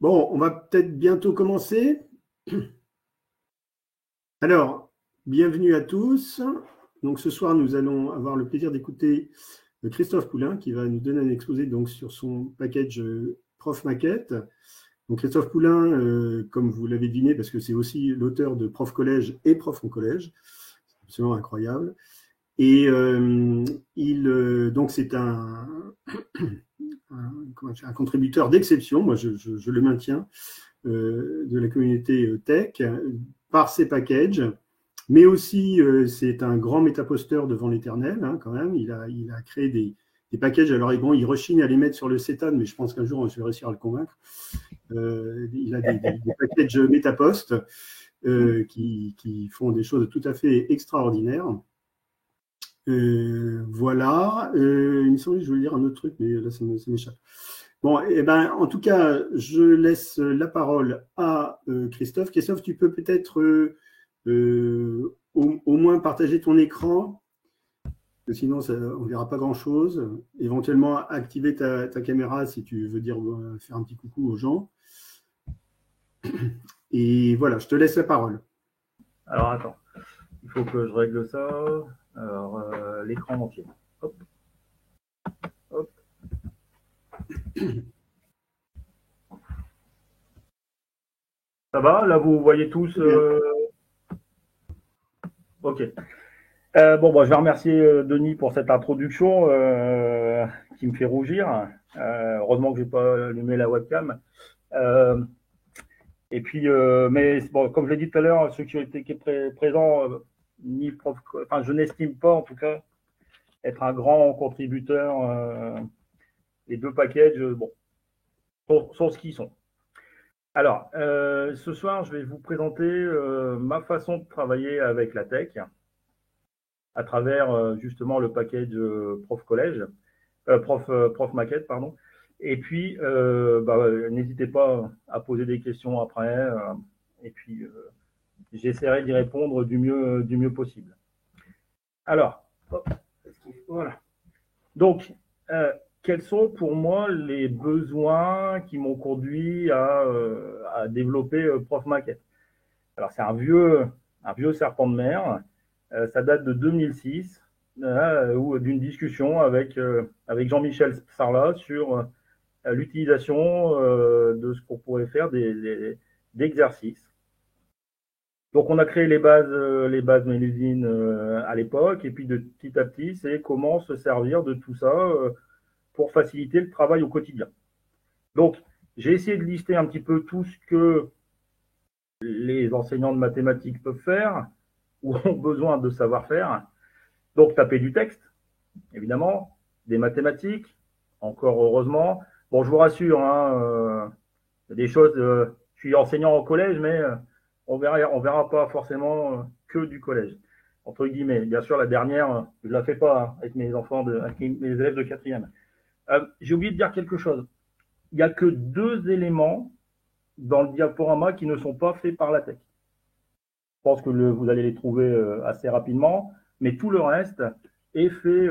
Bon, on va peut-être bientôt commencer. Alors, bienvenue à tous. Donc ce soir, nous allons avoir le plaisir d'écouter Christophe Poulain qui va nous donner un exposé donc, sur son package Prof Maquette. Donc Christophe Poulain, comme vous l'avez deviné, parce que c'est aussi l'auteur de Prof Collège et Prof en Collège, c'est absolument incroyable. Et donc c'est un contributeur d'exception, moi je le maintiens, de la communauté tech par ses packages, mais aussi c'est un grand métaposteur devant l'éternel hein, quand même. Il a créé des packages. Alors bon, il rechigne à les mettre sur le CETAN, mais je pense qu'un jour je vais réussir à le convaincre. Il a des packages métapost qui font des choses tout à fait extraordinaires. Voilà. Il me semblait que je voulais dire un autre truc, mais là ça m'échappe. Bon, eh ben, en tout cas, je laisse la parole à Christophe. Christophe, tu peux peut-être au moins partager ton écran, parce que sinon on ne verra pas grand-chose. Éventuellement, activer ta caméra si tu veux dire faire un petit coucou aux gens. Et voilà, je te laisse la parole. Alors, attends. Il faut que je règle ça. Alors, l'écran entier. Hop. Hop. Ça va? Là, vous voyez tous Ok. Bon, je vais remercier Denis pour cette introduction qui me fait rougir. Heureusement que je n'ai pas allumé la webcam. Et puis, mais bon, comme je l'ai dit tout à l'heure, ceux qui ont été présents, je n'estime pas en tout cas être un grand contributeur. Les deux packages, sont ce qu'ils sont. Alors, ce soir, je vais vous présenter ma façon de travailler avec la tech à travers justement le package Prof Collège, Prof Maquette, pardon. Et puis, n'hésitez pas à poser des questions après. Et puis, j'essaierai d'y répondre du mieux possible. Alors, voilà. Donc, quels sont pour moi les besoins qui m'ont conduit à développer Prof Maquette? Alors, c'est un vieux serpent de mer. Ça date de 2006, ou d'une discussion avec Jean-Michel Sarlat sur l'utilisation de ce qu'on pourrait faire d'exercices. Donc, on a créé les bases Mélusine à l'époque, et puis de petit à petit, c'est comment se servir de tout ça pour faciliter le travail au quotidien. Donc, j'ai essayé de lister un petit peu tout ce que les enseignants de mathématiques peuvent faire ou ont besoin de savoir faire. Donc, taper du texte, évidemment, des mathématiques, encore heureusement. Bon, je vous rassure, hein, des choses, je suis enseignant au collège, mais on verra pas forcément que du collège, entre guillemets. Bien sûr, la dernière, je la fais pas hein, avec mes élèves de 4e. J'ai oublié de dire quelque chose. Il n'y a que 2 éléments dans le diaporama qui ne sont pas faits par la tech. Je pense que vous allez les trouver assez rapidement, mais tout le reste est fait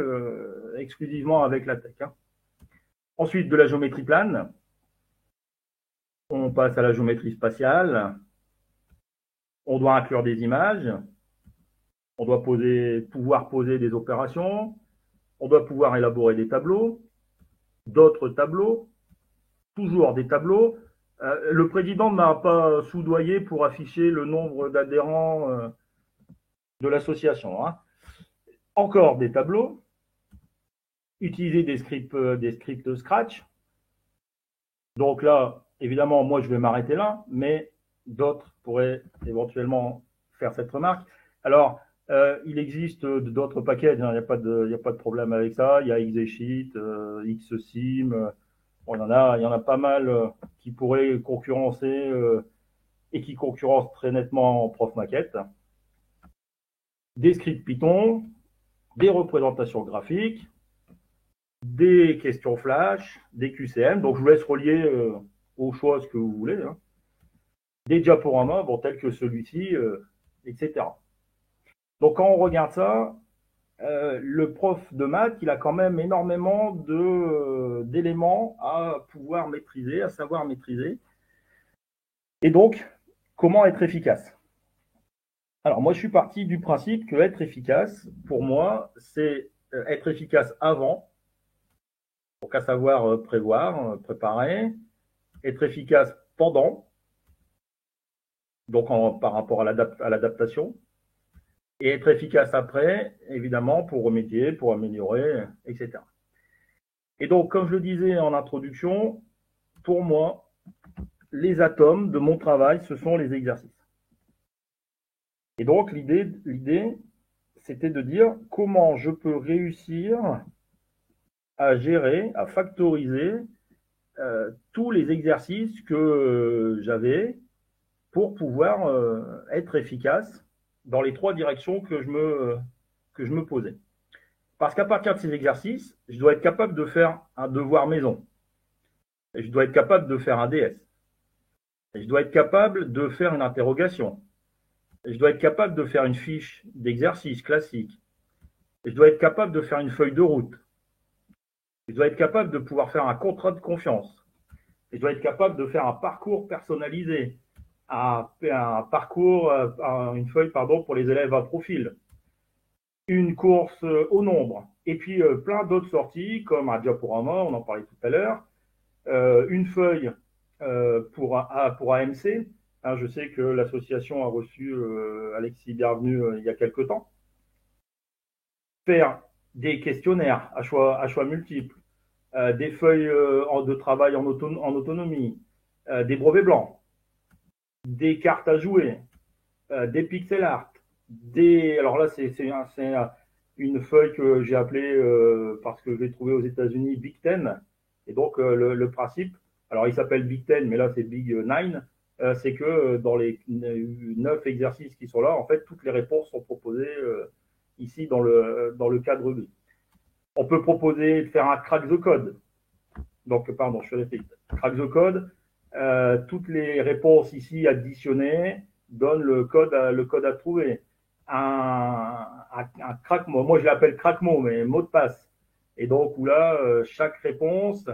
exclusivement avec la tech. Hein. Ensuite, de la géométrie plane. On passe à la géométrie spatiale. On doit inclure des images. On doit pouvoir poser des opérations. On doit pouvoir élaborer des tableaux, d'autres tableaux, toujours des tableaux. Le président ne m'a pas soudoyé pour afficher le nombre d'adhérents de l'association. Hein. Encore des tableaux. Utiliser des scripts Scratch. Donc là, évidemment, moi, je vais m'arrêter là, mais d'autres pourraient éventuellement faire cette remarque. Alors, il existe d'autres packages, hein, il n'y a pas de problème avec ça. Il y a Xsheet, Xsim, bon, il y en a pas mal qui pourraient concurrencer et qui concurrencent très nettement Prof Maquette. Des scripts Python, des représentations graphiques, des questions flash, des QCM. Donc, je vous laisse relier au choix ce que vous voulez. Hein. Des diaporamas, tels que celui-ci, etc. Donc, quand on regarde ça, le prof de maths, il a quand même énormément d'éléments à pouvoir maîtriser, à savoir maîtriser. Et donc, comment être efficace? Alors, moi, je suis parti du principe que être efficace, pour moi, c'est être efficace avant, donc à savoir prévoir, préparer, être efficace pendant, donc par rapport à l'adaptation, et être efficace après, évidemment, pour remédier, pour améliorer, etc. Et donc, comme je le disais en introduction, pour moi, les atomes de mon travail, ce sont les exercices. Et donc, l'idée, c'était de dire comment je peux réussir à gérer, à factoriser tous les exercices que j'avais pour pouvoir être efficace dans les 3 directions que je me posais. Parce qu'à partir de ces exercices, je dois être capable de faire un devoir maison. Et je dois être capable de faire un DS. Et je dois être capable de faire une interrogation. Et je dois être capable de faire une fiche d'exercice classique. Et je dois être capable de faire une feuille de route. Je dois être capable de pouvoir faire un contrat de confiance. Et je dois être capable de faire un parcours personnalisé, une feuille pour les élèves à profil, une course au nombre, et puis plein d'autres sorties comme un diaporama, on en parlait tout à l'heure, une feuille pour AMC. Je sais que l'association a reçu Alexis Bienvenu il y a quelque temps. Faire des questionnaires à choix multiples, des feuilles de travail en autonomie, des brevets blancs, des cartes à jouer, des pixel art, alors là c'est une feuille que j'ai appelée parce que je l'ai trouvée aux États-Unis Big Ten. Et donc le principe, alors il s'appelle Big Ten, mais là c'est Big Nine, c'est que dans les 9 exercices qui sont là, en fait toutes les réponses sont proposées ici dans le cadre B. On peut proposer de faire un crack the code. Donc, pardon, je répète. Crack the code. Toutes les réponses ici additionnées donnent le code à trouver. Un crack mot. Moi, je l'appelle crack mot, mais mot de passe. Et donc, où là, chaque réponse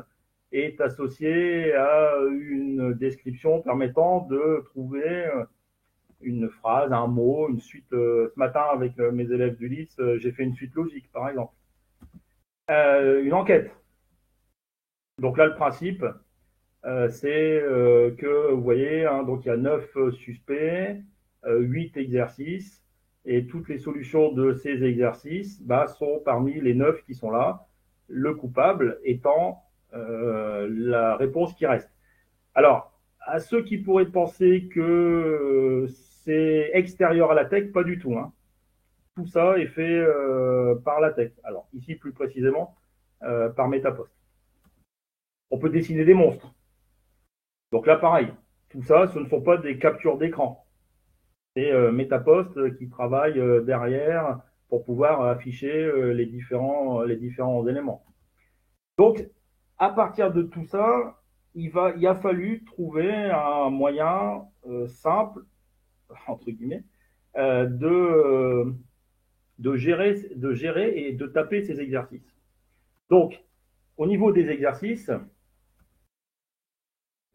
est associée à une description permettant de trouver une phrase, un mot, une suite. Ce matin, avec mes élèves du LIS, j'ai fait une suite logique, par exemple. Une enquête. Donc là, le principe, c'est que vous voyez, donc il y a 9 suspects, 8 exercices, et toutes les solutions de ces exercices sont parmi les 9 qui sont là, le coupable étant la réponse qui reste. Alors, à ceux qui pourraient penser que c'est extérieur à la tech, pas du tout. Tout ça est fait par la tech. Alors, ici, plus précisément, par Metapost. On peut dessiner des monstres. Donc là, pareil, tout ça, ce ne sont pas des captures d'écran. C'est Metapost qui travaille derrière pour pouvoir afficher les différents éléments. Donc, à partir de tout ça, il a fallu trouver un moyen simple, entre guillemets, de gérer et de taper ces exercices. Donc, au niveau des exercices,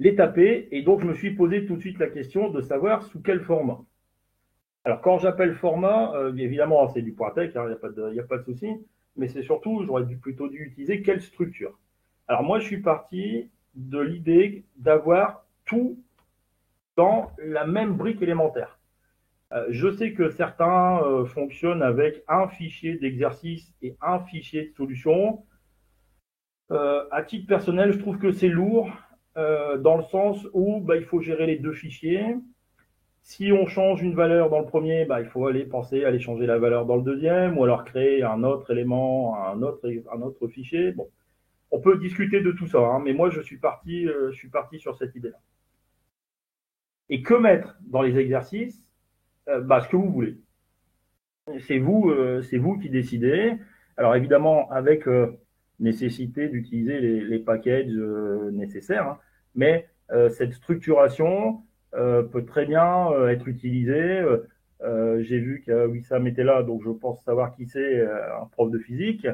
les taper, et donc je me suis posé tout de suite la question de savoir sous quel format. Alors quand j'appelle format, évidemment c'est du Pointec, il n'y a pas de souci, mais c'est surtout, j'aurais plutôt dû utiliser quelle structure. Alors moi je suis parti de l'idée d'avoir tout dans la même brique élémentaire. Je sais que certains fonctionnent avec un fichier d'exercice et un fichier de solution. À titre personnel, je trouve que c'est lourd. Dans le sens où il faut gérer les 2 fichiers. Si on change une valeur dans le premier, il faut penser à aller changer la valeur dans le deuxième, ou alors créer un autre élément, un autre fichier. Bon, on peut discuter de tout ça, mais moi je suis parti sur cette idée-là. Et que mettre dans les exercices? Ce que vous voulez. C'est vous qui décidez. Alors évidemment avec nécessité d'utiliser les packages nécessaires, mais cette structuration peut très bien être utilisée. J'ai vu que Wissam était là, donc je pense savoir qui c'est, un prof de physique.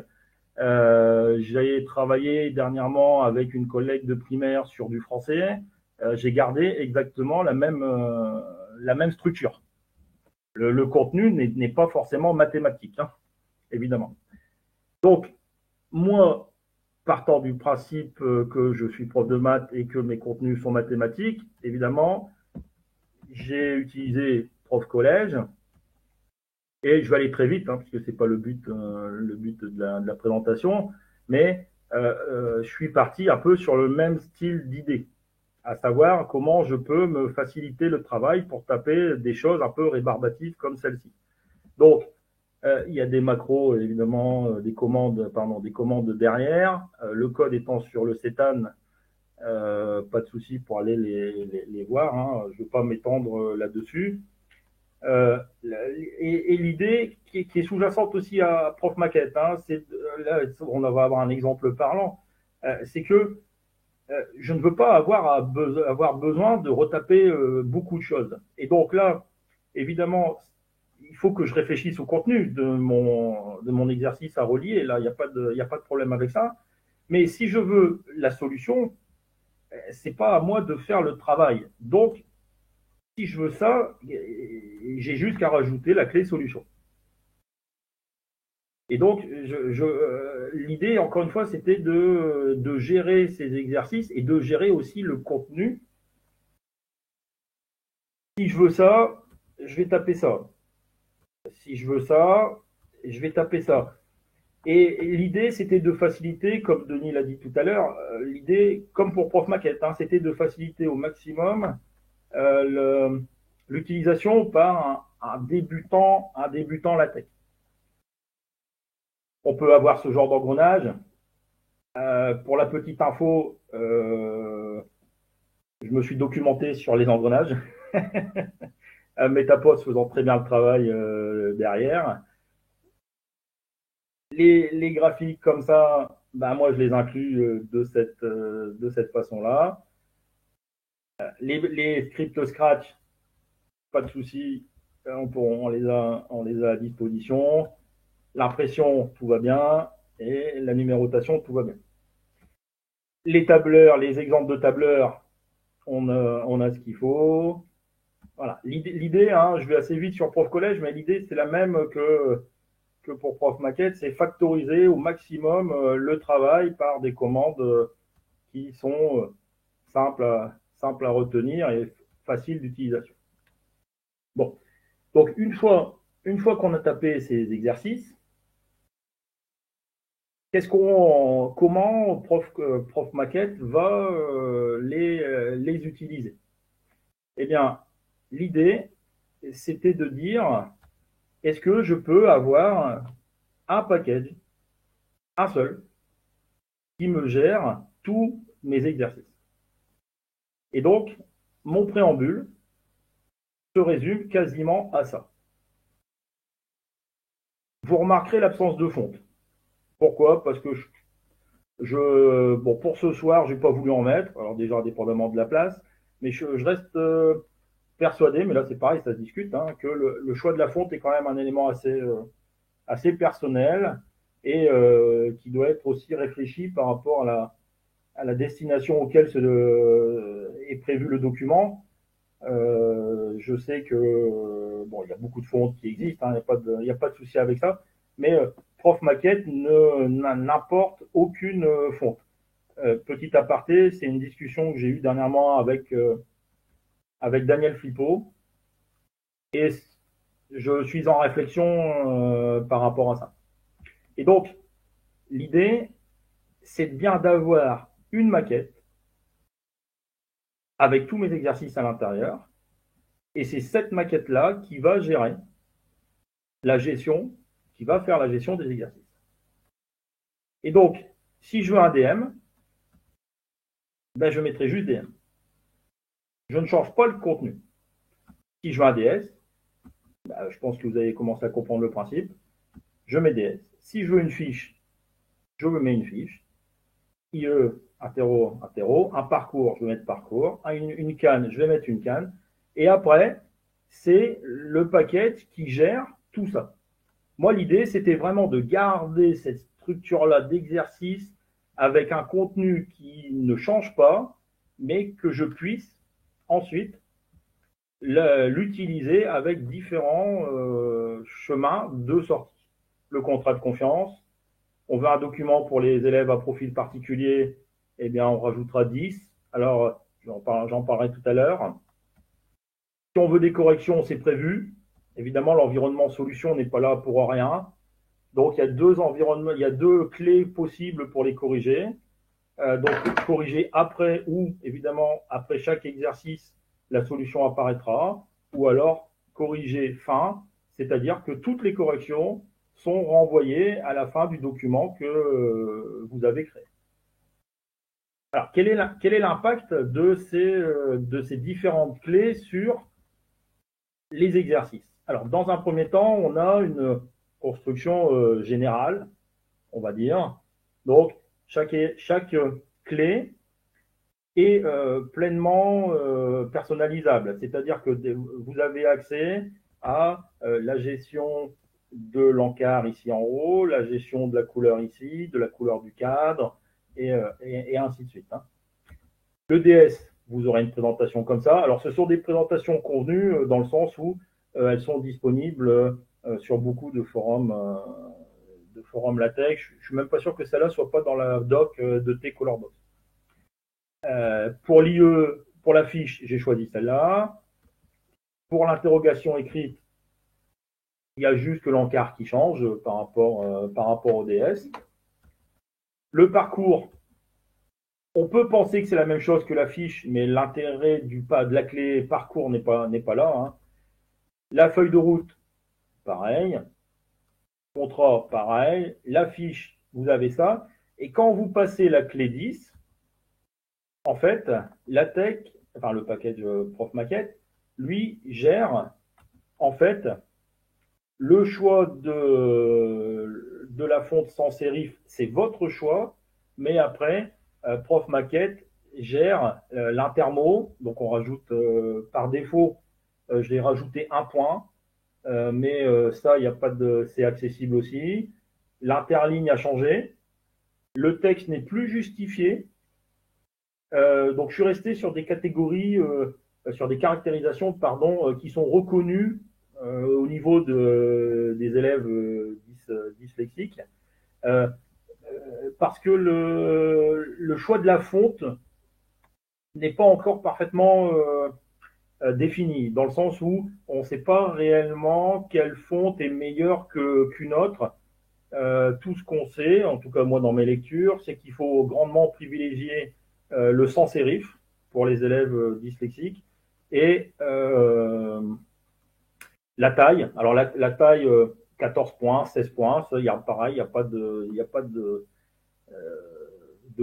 J'ai travaillé dernièrement avec une collègue de primaire sur du français. j'ai gardé exactement la même structure. Le contenu n'est pas forcément mathématique, hein, évidemment. Donc, moi, partant du principe que je suis prof de maths et que mes contenus sont mathématiques, évidemment, j'ai utilisé prof collège. Et je vais aller très vite, hein, parce que ce n'est pas le but de la présentation, mais je suis parti un peu sur le même style d'idée, à savoir comment je peux me faciliter le travail pour taper des choses un peu rébarbatives comme celle-ci. Donc, il y a des macros, évidemment, des commandes derrière. Le code étant sur le CETAN, pas de souci pour aller les voir. Hein, je ne vais pas m'étendre là-dessus. Et l'idée qui est sous-jacente aussi à Prof Maquette, hein, là, on va avoir un exemple parlant, c'est que je ne veux pas avoir besoin de retaper beaucoup de choses. Et donc là, évidemment, il faut que je réfléchisse au contenu de mon exercice à relier. Là, il n'y a pas de problème avec ça. Mais si je veux la solution, c'est pas à moi de faire le travail. Donc, si je veux ça, j'ai juste qu'à rajouter la clé solution. Et donc, l'idée, encore une fois, c'était de gérer ces exercices et de gérer aussi le contenu. Si je veux ça, je vais taper ça. Si je veux ça, je vais taper ça. Et l'idée, c'était de faciliter, comme Denis l'a dit tout à l'heure, l'idée, comme pour Prof Maquette, hein, c'était de faciliter au maximum l'utilisation par un débutant LaTeX. On peut avoir ce genre d'engrenage. Pour la petite info, je me suis documenté sur les engrenages. Metapost faisant très bien le travail derrière. Les graphiques comme ça, ben moi je les inclus de cette façon-là. Les scripts Scratch, pas de souci, on les a à disposition. L'impression, tout va bien, et la numérotation, tout va bien. Les tableurs, les exemples de tableurs, on a ce qu'il faut. Voilà. L'idée, hein, je vais assez vite sur Prof Collège, mais l'idée c'est la même que pour Prof Maquette, c'est factoriser au maximum le travail par des commandes qui sont simples à retenir et faciles d'utilisation. Bon, donc une fois qu'on a tapé ces exercices, comment Prof Maquette va les utiliser? Eh bien, l'idée, c'était de dire, est-ce que je peux avoir un package, un seul, qui me gère tous mes exercices? Et donc, mon préambule se résume quasiment à ça. Vous remarquerez l'absence de fonte. Pourquoi? Parce que pour ce soir, je n'ai pas voulu en mettre. Alors déjà, dépendamment de la place, mais je reste persuadé, mais là c'est pareil, ça se discute, hein, que le choix de la fonte est quand même un élément assez personnel et qui doit être aussi réfléchi par rapport à la destination auquel est prévu le document. Je sais que il y a beaucoup de fontes qui existent, hein, il n'y a pas de souci avec ça, mais Prof Maquette n'importe aucune fonte. Petit aparté, c'est une discussion que j'ai eue dernièrement avec Daniel Flippo, et je suis en réflexion par rapport à ça. Et donc, l'idée, c'est bien d'avoir une maquette avec tous mes exercices à l'intérieur, et c'est cette maquette-là qui va gérer qui va faire la gestion des exercices. Et donc, si je veux un DM, ben je mettrai juste DM. Je ne change pas le contenu. Si je veux un DS, ben je pense que vous avez commencé à comprendre le principe, je mets DS. Si je veux une fiche, je me mets une fiche. IE, interro, un parcours, je vais mettre parcours. Une canne, je vais mettre une canne. Et après, c'est le package qui gère tout ça. Moi, l'idée, c'était vraiment de garder cette structure-là d'exercice avec un contenu qui ne change pas, mais que je puisse ensuite l'utiliser avec différents chemins de sortie. Le contrat de confiance, on veut un document pour les élèves à profil particulier, eh bien on rajoutera 10. Alors, j'en parlerai tout à l'heure. Si on veut des corrections, c'est prévu. Évidemment, l'environnement solution n'est pas là pour rien. Donc, il y a deux clés possibles pour les corriger. Donc, corriger après ou, évidemment, après chaque exercice, la solution apparaîtra. Ou alors, corriger fin, c'est-à-dire que toutes les corrections sont renvoyées à la fin du document que vous avez créé. Alors, quel est l'impact de ces différentes clés sur les exercices? Alors, dans un premier temps, on a une construction générale, on va dire. Donc, chaque clé est pleinement personnalisable. C'est-à-dire que vous avez accès à la gestion de l'encart ici en haut, la gestion de la couleur ici, de la couleur du cadre, et ainsi de suite. Hein. Le DS, vous aurez une présentation comme ça. Alors, ce sont des présentations convenues dans le sens où elles sont disponibles sur beaucoup de forums latex. Je ne suis même pas sûr que celle-là soit pas dans la doc de T-Colorbox. Pour l'IE, pour la fiche, j'ai choisi celle-là. Pour l'interrogation écrite, il y a juste que l'encart qui change par rapport au DS. Le parcours, on peut penser que c'est la même chose que la fiche, mais l'intérêt de la clé parcours n'est pas là. Hein. La feuille de route, pareil. Contrat, pareil. La fiche, vous avez ça. Et quand vous passez la clé 10, en fait, LaTeX, enfin le package Prof Maquette, lui gère en fait le choix de la fonte sans sérif, c'est votre choix, mais après, Prof Maquette gère l'intermo, donc on rajoute par défaut, je l'ai rajouté un point, mais ça, il n'y a pas de, c'est accessible aussi. L'interligne a changé, le texte n'est plus justifié, donc je suis resté sur des catégories, sur des caractérisations, pardon, qui sont reconnues au niveau des élèves dyslexiques, parce que le choix de la fonte n'est pas encore parfaitement défini, dans le sens où on ne sait pas réellement quelle fonte est meilleure qu'une autre. Tout ce qu'on sait, en tout cas moi dans mes lectures, c'est qu'il faut grandement privilégier le sans sérif pour les élèves dyslexiques et la taille. Alors la taille 14 points, 16 points, ça, pareil, il n'y a pas de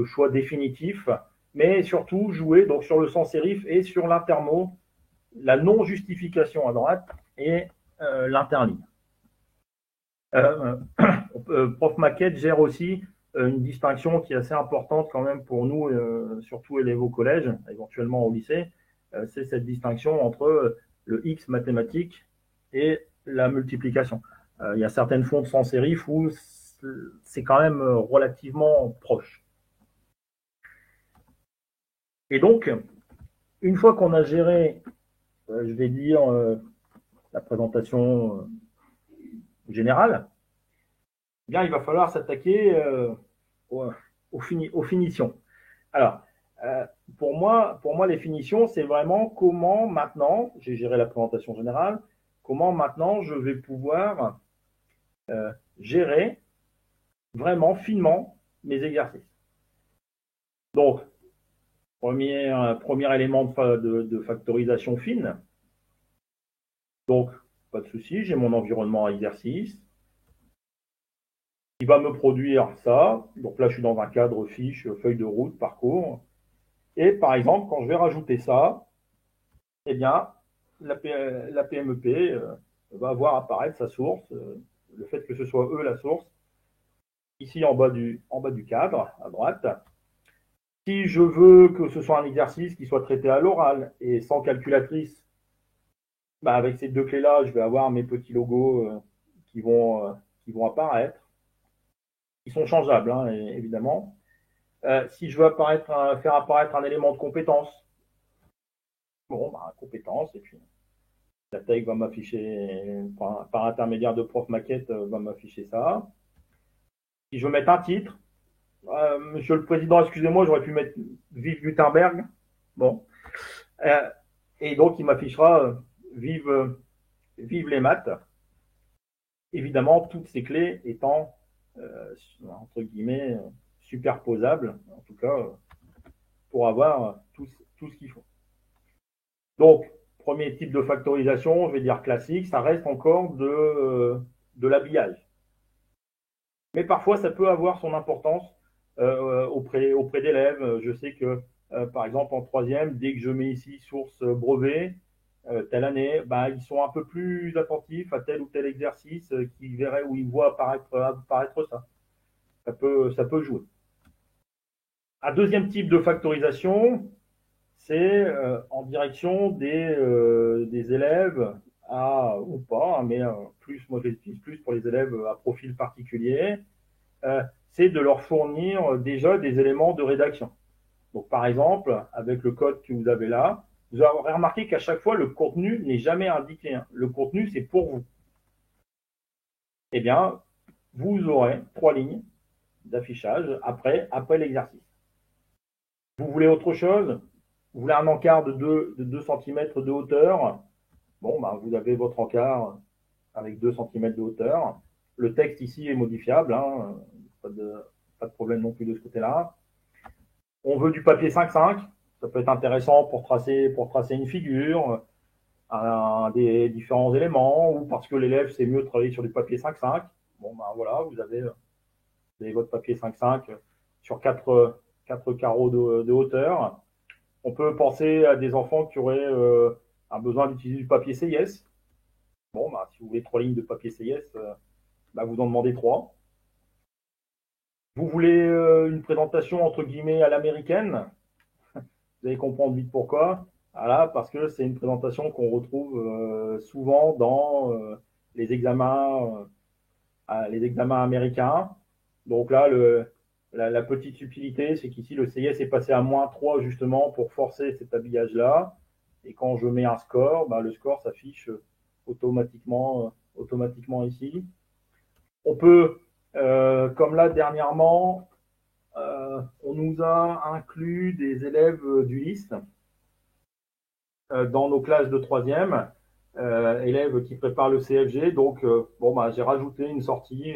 choix définitif, mais surtout jouer donc sur le sans sérif et sur l'intermo, la non-justification à droite et l'interligne. Prof Maquette gère aussi une distinction qui est assez importante quand même pour nous, surtout élèves au collège, éventuellement au lycée, c'est cette distinction entre le X mathématique et la multiplication. Il y a certaines fontes sans sérif où c'est quand même relativement proche. Et donc, une fois qu'on a géré, je vais dire, la présentation générale, eh bien, il va falloir s'attaquer aux finitions. Alors, pour moi, les finitions, c'est vraiment comment maintenant, j'ai géré la présentation générale, comment maintenant je vais pouvoir gérer vraiment finement mes exercices. Donc, premier élément de factorisation fine. Donc, pas de souci, j'ai mon environnement à exercice. Il va me produire ça. Donc là, je suis dans un cadre fiche, feuille de route, parcours. Et par exemple, quand je vais rajouter ça, eh bien, la PMEP va voir apparaître sa source, le fait que ce soit eux la source, ici en bas du cadre, à droite. Si je veux que ce soit un exercice qui soit traité à l'oral et sans calculatrice, bah avec ces deux clés-là, je vais avoir mes petits logos qui vont apparaître. Ils sont changeables, hein, évidemment. Si je veux faire apparaître un élément de compétence, Bon, bah, compétences, et puis la TEC va m'afficher, par intermédiaire de prof maquette, va m'afficher ça. Si je veux mettre un titre, Monsieur le Président, excusez-moi, j'aurais pu mettre Vive Gutenberg. Bon. Et donc, il m'affichera Vive les maths. Évidemment, toutes ces clés étant, entre guillemets, superposables, en tout cas, pour avoir tout ce qu'il faut. Donc, premier type de factorisation, je vais dire classique, ça reste encore de l'habillage. Mais parfois, ça peut avoir son importance auprès d'élèves. Je sais que, par exemple, en troisième, dès que je mets ici source brevet, telle année, bah, ils sont un peu plus attentifs à tel ou tel exercice qu'ils verraient ou ils voient apparaître ça. Ça peut jouer. Un deuxième type de factorisation, c'est en direction des élèves ou pas, hein, mais plus, moi j'utilise plus pour les élèves à profil particulier, c'est de leur fournir déjà des éléments de rédaction. Donc par exemple, avec le code que vous avez là, vous aurez remarqué qu'à chaque fois, le contenu n'est jamais indiqué. Hein. Le contenu, c'est pour vous. Eh bien, vous aurez 3 lignes d'affichage après l'exercice. Vous voulez autre chose? Vous voulez un encart de 2 cm de hauteur? Bon, bah, vous avez votre encart avec 2 cm de hauteur. Le texte ici est modifiable, hein, pas de problème non plus de ce côté-là. On veut du papier 5,5. Ça peut être intéressant pour tracer une figure, des différents éléments, ou parce que l'élève sait mieux travailler sur du papier 5,5. Bon, ben voilà, vous avez votre papier 5,5 sur 4 carreaux de hauteur. On peut penser à des enfants qui auraient un besoin d'utiliser du papier CIS. Bon, ben, si vous voulez 3 lignes de papier CIS, ben, vous en demandez 3. Vous voulez une présentation entre guillemets à l'américaine? Vous allez comprendre vite pourquoi. Voilà, parce que c'est une présentation qu'on retrouve souvent dans les examens américains. Donc là, la petite subtilité, c'est qu'ici, le CIS est passé à -3 justement pour forcer cet habillage-là. Et quand je mets un score, ben, le score s'affiche automatiquement ici. On peut, comme là dernièrement, on nous a inclus des élèves du LIST dans nos classes de troisième, élèves qui préparent le CFG. Donc, bon, bah, j'ai rajouté une sortie,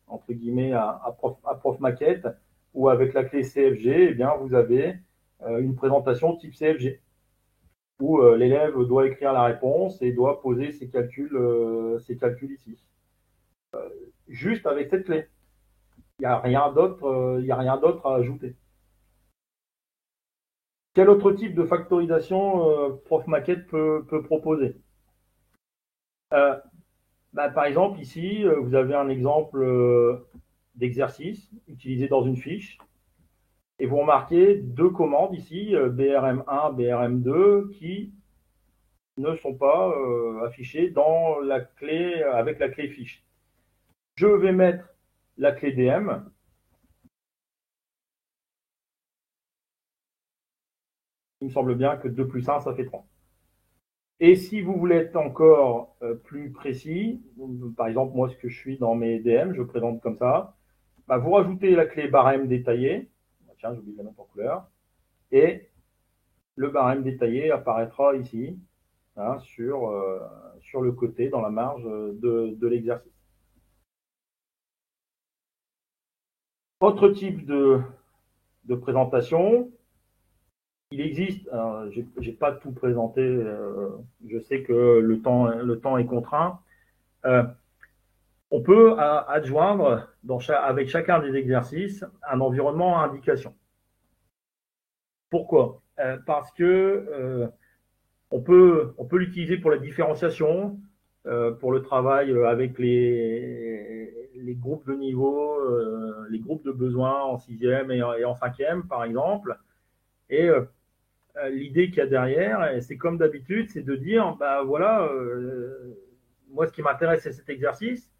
entre guillemets, à prof maquette, où avec la clé CFG, eh bien, vous avez une présentation type CFG, où l'élève doit écrire la réponse et doit poser ses calculs ici. Juste avec cette clé. Il n'y a rien d'autre à ajouter. Quel autre type de factorisation prof maquette peut proposer? Bah, par exemple, ici, vous avez un exemple d'exercice utilisé dans une fiche. Et vous remarquez 2 commandes ici, BRM1, BRM2, qui ne sont pas affichées dans la clé, avec la clé fiche. Je vais mettre la clé DM. Il me semble bien que 2 plus 1, ça fait 3. Et si vous voulez être encore plus précis, par exemple, moi, ce que je suis dans mes DM, je présente comme ça, bah, vous rajoutez la clé barème détaillé. Tiens, j'oublie de la mettre en couleur. Et le barème détaillé apparaîtra ici, hein, sur le côté, dans la marge de l'exercice. Autre type de présentation. Il existe, je n'ai pas tout présenté, je sais que le temps est contraint. On peut adjoindre avec chacun des exercices un environnement à indication. Pourquoi? Parce que on peut l'utiliser pour la différenciation, pour le travail avec les groupes de niveau, les groupes de besoins en 6e et en 5e, par exemple. Et l'idée qu'il y a derrière, c'est comme d'habitude, c'est de dire, bah voilà, moi ce qui m'intéresse c'est cet exercice,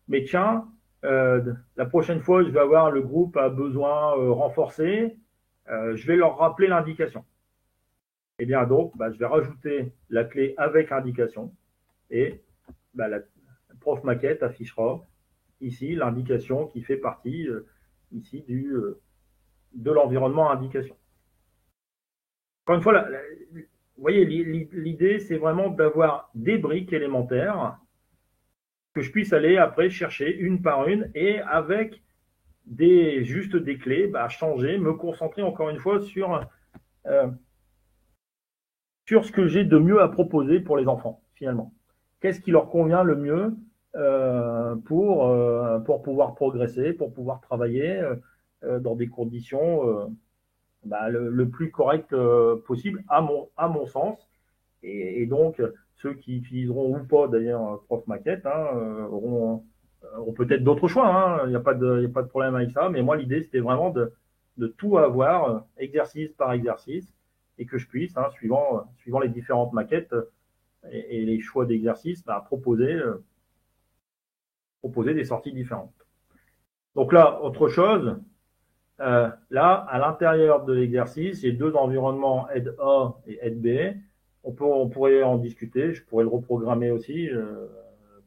mais tiens, la prochaine fois je vais avoir le groupe à besoin renforcé, je vais leur rappeler l'indication. Et bien donc, je vais rajouter la clé avec indication et la prof maquette affichera ici l'indication qui fait partie ici de l'environnement indication. Encore une fois, vous voyez, l'idée, c'est vraiment d'avoir des briques élémentaires que je puisse aller après chercher une par une et avec juste des clés, changer, me concentrer encore une fois sur ce que j'ai de mieux à proposer pour les enfants, finalement. Qu'est-ce qui leur convient le mieux pour pouvoir progresser, pour pouvoir travailler dans des conditions le plus correctes possible, à mon sens. Et donc, ceux qui utiliseront ou pas, d'ailleurs, Prof Maquette, auront peut-être d'autres choix. Il n'y a pas de problème avec ça. Mais moi, l'idée, c'était vraiment de tout avoir, exercice par exercice, et que je puisse, suivant les différentes maquettes et les choix d'exercices, proposer des sorties différentes. Donc là, autre chose, là, à l'intérieur de l'exercice, il y a deux environnements, aide A et aide B. On pourrait en discuter, je pourrais le reprogrammer aussi,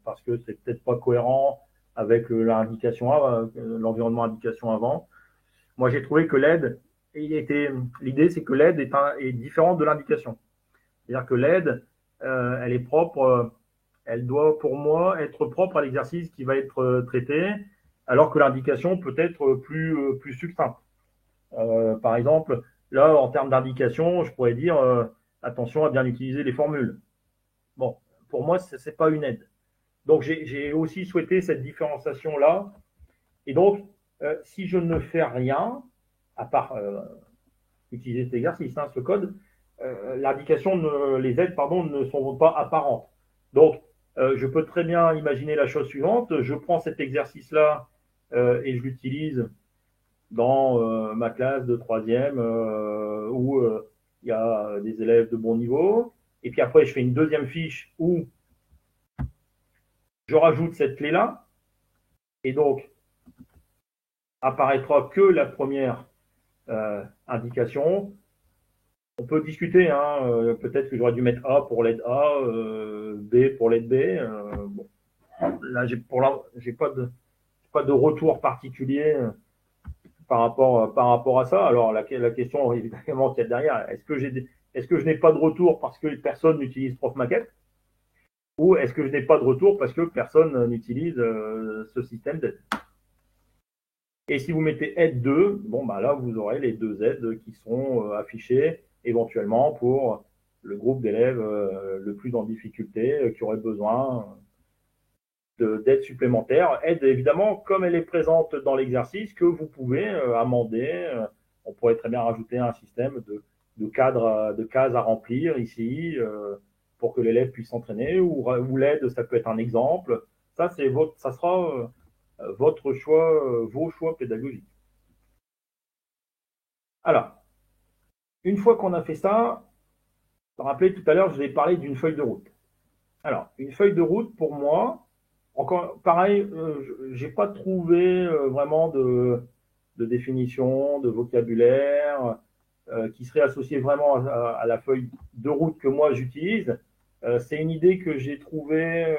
parce que c'est peut-être pas cohérent avec l'environnement indication avant. Moi, j'ai trouvé que l'aide, l'idée, c'est que l'aide est différente de l'indication. C'est-à-dire que l'aide, elle est propre, elle doit, pour moi, être propre à l'exercice qui va être traité, alors que l'indication peut être plus succincte. Par exemple, là, en termes d'indication, je pourrais dire attention à bien utiliser les formules. Bon, pour moi, ce n'est pas une aide. Donc, j'ai aussi souhaité cette différenciation-là. Et donc, si je ne fais rien, à part utiliser cet exercice, ce code, les aides, ne sont pas apparentes. Donc, je peux très bien imaginer la chose suivante. Je prends cet exercice-là et je l'utilise dans ma classe de 3e où il y a des élèves de bon niveau. Et puis après, je fais une deuxième fiche où je rajoute cette clé-là. Et donc, apparaîtra que la première indication. On peut discuter, peut-être que j'aurais dû mettre A pour l'aide A, B pour l'aide B. Bon. Là, j'ai pas de retour particulier par rapport à ça. Alors la question évidemment qu'il y a derrière, est-ce que je n'ai pas de retour parce que personne n'utilise Prof Maquette, ou est-ce que je n'ai pas de retour parce que personne n'utilise ce système d'aide? Et si vous mettez aide 2, là vous aurez les deux aides qui seront affichées éventuellement pour le groupe d'élèves le plus en difficulté qui aurait besoin d'aide supplémentaire. Aide évidemment comme elle est présente dans l'exercice que vous pouvez amender. On pourrait très bien rajouter un système de cases à remplir ici pour que l'élève puisse s'entraîner, ou l'aide, ça peut être un exemple. Ça sera votre choix, vos choix pédagogiques. Alors, une fois qu'on a fait ça, vous vous rappelez tout à l'heure, je vous ai parlé d'une feuille de route. Alors, une feuille de route, pour moi, encore pareil, j'ai pas trouvé vraiment de définition, de vocabulaire qui serait associé vraiment à la feuille de route que moi j'utilise. C'est une idée que j'ai trouvée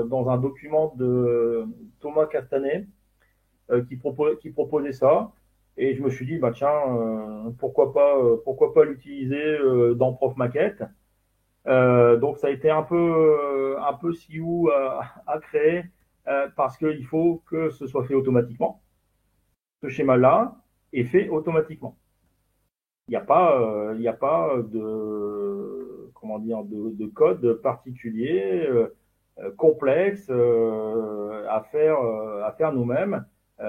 dans un document de Thomas Castanet qui proposait ça. Et je me suis dit, tiens, pourquoi pas l'utiliser dans Prof Maquette. Donc ça a été un peu sioux à créer parce qu'il faut que ce soit fait automatiquement. Ce schéma-là est fait automatiquement. Il n'y a pas de code particulier complexe à faire nous-mêmes.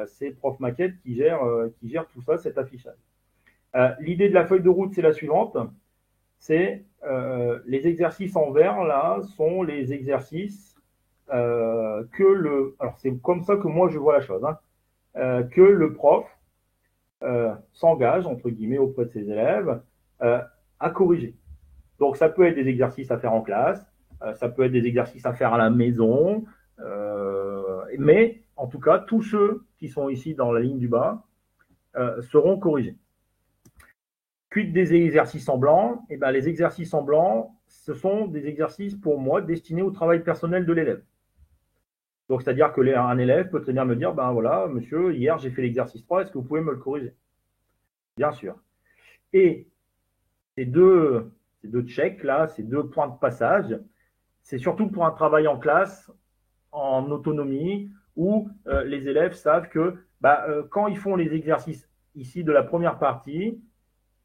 C'est Prof Maquette qui gère tout ça, cet affichage. L'idée de la feuille de route, c'est la suivante. C'est les exercices en vert, là, sont les exercices alors c'est comme ça que moi je vois la chose, que le prof s'engage, entre guillemets, auprès de ses élèves à corriger. Donc ça peut être des exercices à faire en classe, ça peut être des exercices à faire à la maison, mais en tout cas, tous ceux qui sont ici dans la ligne du bas seront corrigés. Quid des exercices en blanc? Eh ben, les exercices en blanc, ce sont des exercices pour moi destinés au travail personnel de l'élève. Donc, c'est-à-dire que un élève peut très bien me dire, ben voilà, monsieur, hier j'ai fait l'exercice 3, est-ce que vous pouvez me le corriger? Bien sûr. Et ces deux checks là, ces deux points de passage, c'est surtout pour un travail en classe, en autonomie, où les élèves savent que quand ils font les exercices ici de la première partie,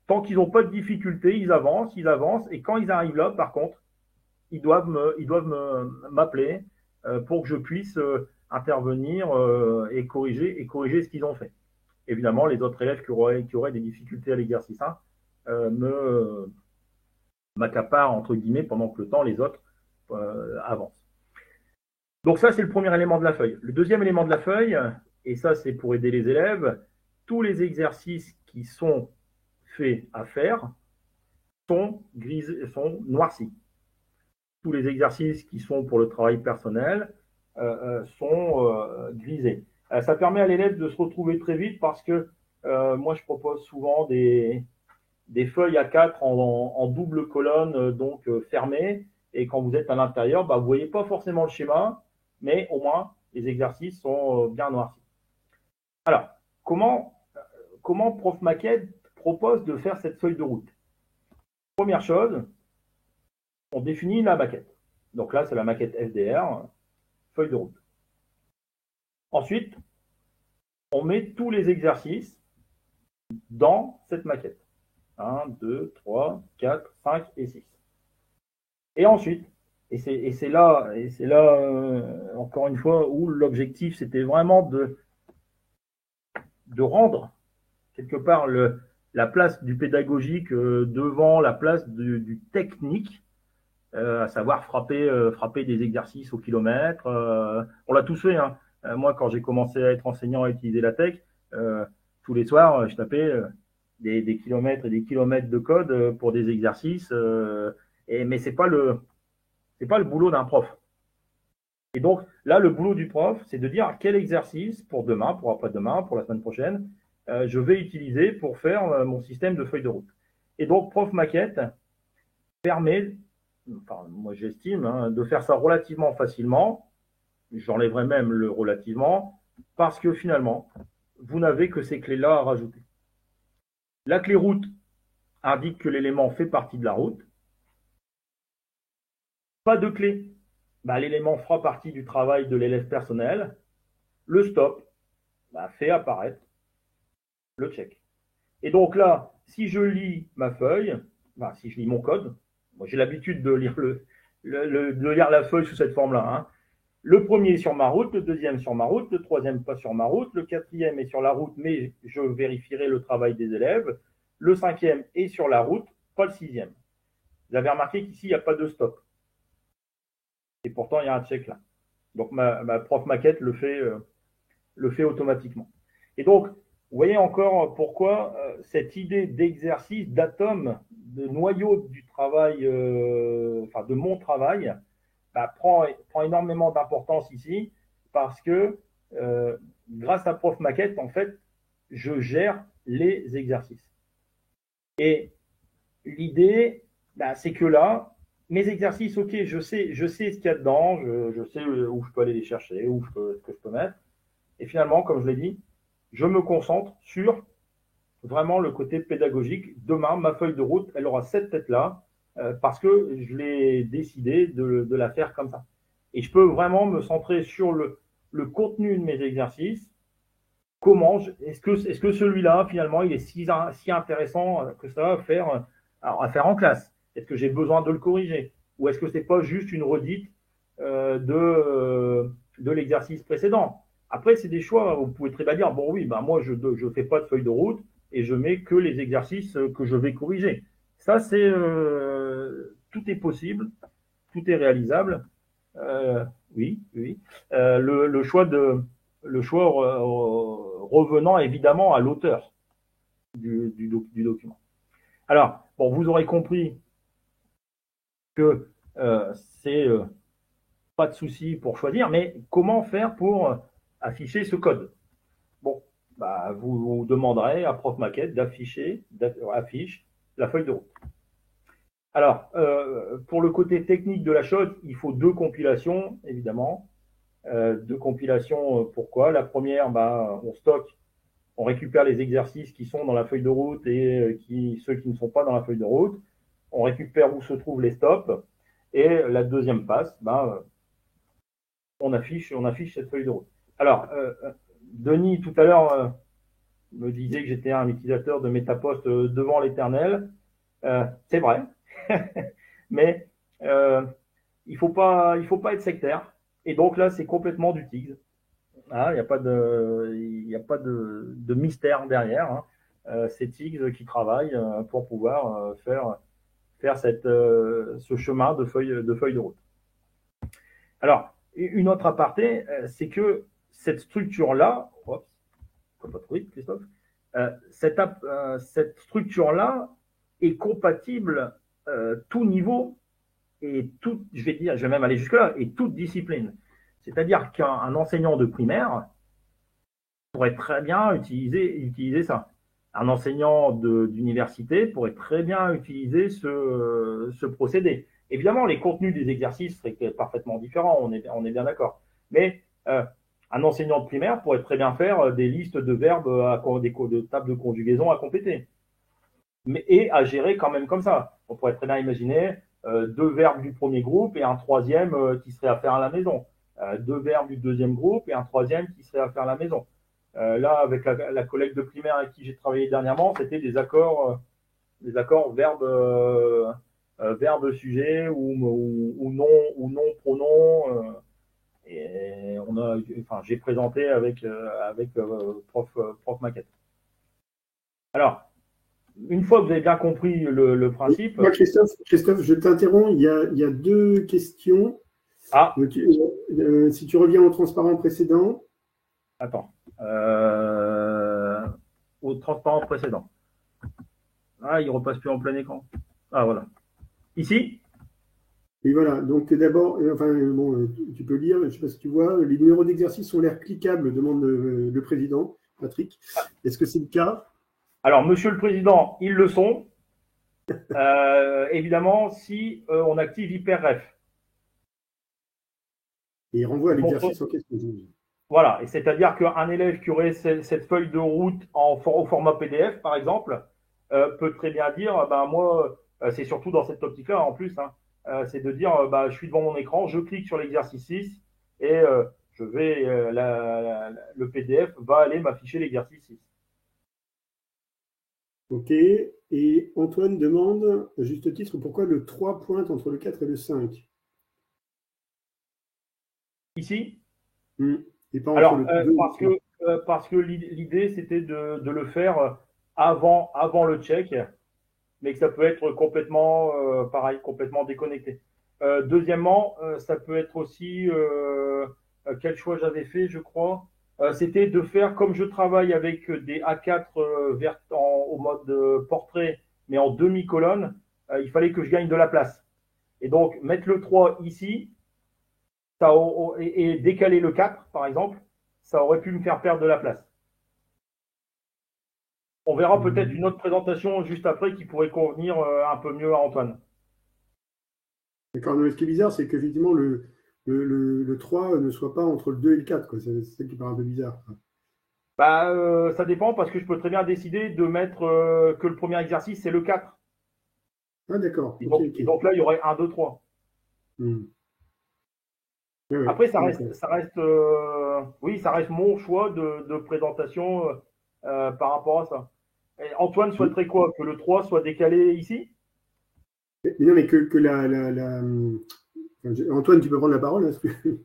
tant qu'ils n'ont pas de difficultés, ils avancent, et quand ils arrivent là, par contre, ils doivent m'appeler pour que je puisse intervenir et corriger ce qu'ils ont fait. Évidemment, les autres élèves qui auraient des difficultés à l'exercice 1 m'accaparent, entre guillemets, pendant que le temps, les autres avancent. Donc ça, c'est le premier élément de la feuille. Le deuxième élément de la feuille, et ça, c'est pour aider les élèves, tous les exercices qui sont faits à faire sont noircis. Tous les exercices qui sont pour le travail personnel sont grisés. Ça permet à l'élève de se retrouver très vite parce que moi, je propose souvent des feuilles A4 en double colonne, donc fermées. Et quand vous êtes à l'intérieur, vous ne voyez pas forcément le schéma, mais au moins, les exercices sont bien noircis. Alors, comment Prof Maquette propose de faire cette feuille de route? Première chose, on définit la maquette. Donc là, c'est la maquette FDR, feuille de route. Ensuite, on met tous les exercices dans cette maquette. 1, 2, 3, 4, 5 et 6. Et ensuite, et c'est là, encore une fois, où l'objectif, c'était vraiment de rendre quelque part la place du pédagogique devant la place du technique, à savoir frapper des exercices au kilomètre. On l'a tous fait, hein. Moi, quand j'ai commencé à être enseignant à utiliser la tech, tous les soirs, je tapais des kilomètres et des kilomètres de code pour des exercices. Mais c'est pas le boulot d'un prof. Et donc là, le boulot du prof, c'est de dire quel exercice pour demain, pour après-demain, pour la semaine prochaine, je vais utiliser pour faire mon système de feuille de route. Et donc, Prof Maquette permet, enfin, moi j'estime, de faire ça relativement facilement. J'enlèverai même le relativement, parce que finalement, vous n'avez que ces clés-là à rajouter. La clé route indique que l'élément fait partie de la route. Pas de clé, l'élément fera partie du travail de l'élève personnel. Le stop fait apparaître le check. Et donc là, si je lis ma feuille, si je lis mon code, moi j'ai l'habitude de lire lire la feuille sous cette forme-là, hein. Le premier est sur ma route, le deuxième sur ma route, le troisième pas sur ma route, le quatrième est sur la route, mais je vérifierai le travail des élèves. Le cinquième est sur la route, pas le sixième. Vous avez remarqué qu'ici, il n'y a pas de stop. Et pourtant, il y a un check là. Donc, ma prof maquette le fait automatiquement. Et donc, vous voyez encore pourquoi cette idée d'exercice, d'atome, de noyau du travail, de mon travail, prend énormément d'importance ici, parce que grâce à Prof Maquette, en fait, je gère les exercices. Et l'idée, c'est que là, mes exercices, ok, je sais ce qu'il y a dedans, je sais où je peux aller les chercher, ce que je peux mettre. Et finalement, comme je l'ai dit, je me concentre sur vraiment le côté pédagogique. Demain, ma feuille de route, elle aura cette tête-là, parce que je l'ai décidé de la faire comme ça. Et je peux vraiment me centrer sur le contenu de mes exercices. Est-ce que celui-là, finalement, il est si intéressant que ça à faire en classe? Est-ce que j'ai besoin de le corriger? Ou est-ce que c'est pas juste une redite de l'exercice précédent? Après, c'est des choix. Vous pouvez très bien dire, bon oui, moi, je fais pas de feuille de route et je mets que les exercices que je vais corriger. Ça, tout est possible, tout est réalisable. Oui. Le choix revenant évidemment à l'auteur du document. Alors, vous aurez compris que c'est pas de souci pour choisir, mais comment faire pour afficher ce code? Bon, vous demanderez à Prof Maquette affiche la feuille de route. Alors, pour le côté technique de la chose, il faut 2 compilations, évidemment. 2 compilations, pourquoi? La première, on stocke, on récupère les exercices qui sont dans la feuille de route et ceux qui ne sont pas dans la feuille de route. On récupère où se trouvent les stops. Et la deuxième phase, on affiche cette feuille de route. Alors, Denis, tout à l'heure, me disait que j'étais un utilisateur de Metapost devant l'éternel. C'est vrai. Mais il faut pas être sectaire. Et donc là, c'est complètement du TIGS. Il n'y a pas de mystère derrière. C'est TIGS qui travaille pour pouvoir faire ce chemin de feuille de route. Alors, une autre aparté, c'est que cette structure-là, pas trop vite, Christophe, cette structure-là est compatible tout niveau et tout, je vais même aller jusque-là, et toute discipline. C'est-à-dire qu'un enseignant de primaire pourrait très bien utiliser ça. Un enseignant d'université pourrait très bien utiliser ce procédé. Évidemment, les contenus des exercices seraient parfaitement différents, on est bien d'accord. Mais un enseignant de primaire pourrait très bien faire des listes de verbes, de tables de conjugaison à compléter. Et à gérer quand même comme ça. On pourrait très bien imaginer 2 verbes du premier groupe et un troisième qui serait à faire à la maison. 2 verbes du deuxième groupe et un troisième qui serait à faire à la maison. Là, avec la collègue de primaire avec qui j'ai travaillé dernièrement, c'était des accords verbe sujet ou non pronom. Et j'ai présenté avec prof maquette. Alors, une fois que vous avez bien compris le principe. Moi, Christophe, je t'interromps. Il y a 2 questions. Donc, si tu reviens au transparent précédent. Attends. Au transparent précédent. Il repasse plus en plein écran. Voilà. Ici. Et voilà. Donc, d'abord, tu peux lire, je ne sais pas si tu vois, les numéros d'exercice ont l'air cliquables, demande le président, Patrick. Est-ce que c'est le cas? Alors, monsieur le président, ils le sont. Évidemment, si on active HyperRef. Et il renvoie à l'exercice en question. Voilà, et c'est-à-dire qu'un élève qui aurait cette feuille de route au format PDF, par exemple, peut très bien dire, moi, c'est surtout dans cette optique-là en plus, c'est de dire, je suis devant mon écran, je clique sur l'exercice 6 et je vais, le PDF va aller m'afficher l'exercice 6. Ok, et Antoine demande, à juste titre, pourquoi le 3 pointe entre le 4 et le 5? Ici et pas Alors, entre le 2 parce que l'idée, c'était de le faire avant le check, mais que ça peut être complètement, pareil, complètement déconnecté. Deuxièmement, ça peut être aussi, quel choix j'avais fait, je crois, c'était de faire, comme je travaille avec des A4 au mode portrait, mais en demi-colonne, il fallait que je gagne de la place. Et donc, mettre le 3 ici, et décaler le 4, par exemple, ça aurait pu me faire perdre de la place. On verra peut-être une autre présentation juste après qui pourrait convenir un peu mieux à Antoine. D'accord, mais ce qui est bizarre, c'est qu'effectivement, le 3 ne soit pas entre le 2 et le 4. C'est ça qui paraît un peu bizarre. Ça dépend parce que je peux très bien décider de mettre que le premier exercice, c'est le 4. Ah, d'accord. Et donc là, il y aurait 1, 2, 3. Ouais, après, ça reste mon choix de présentation par rapport à ça. Et Antoine souhaiterait quoi? Que le 3 soit décalé ici? Mais non, mais Antoine, tu peux prendre la parole,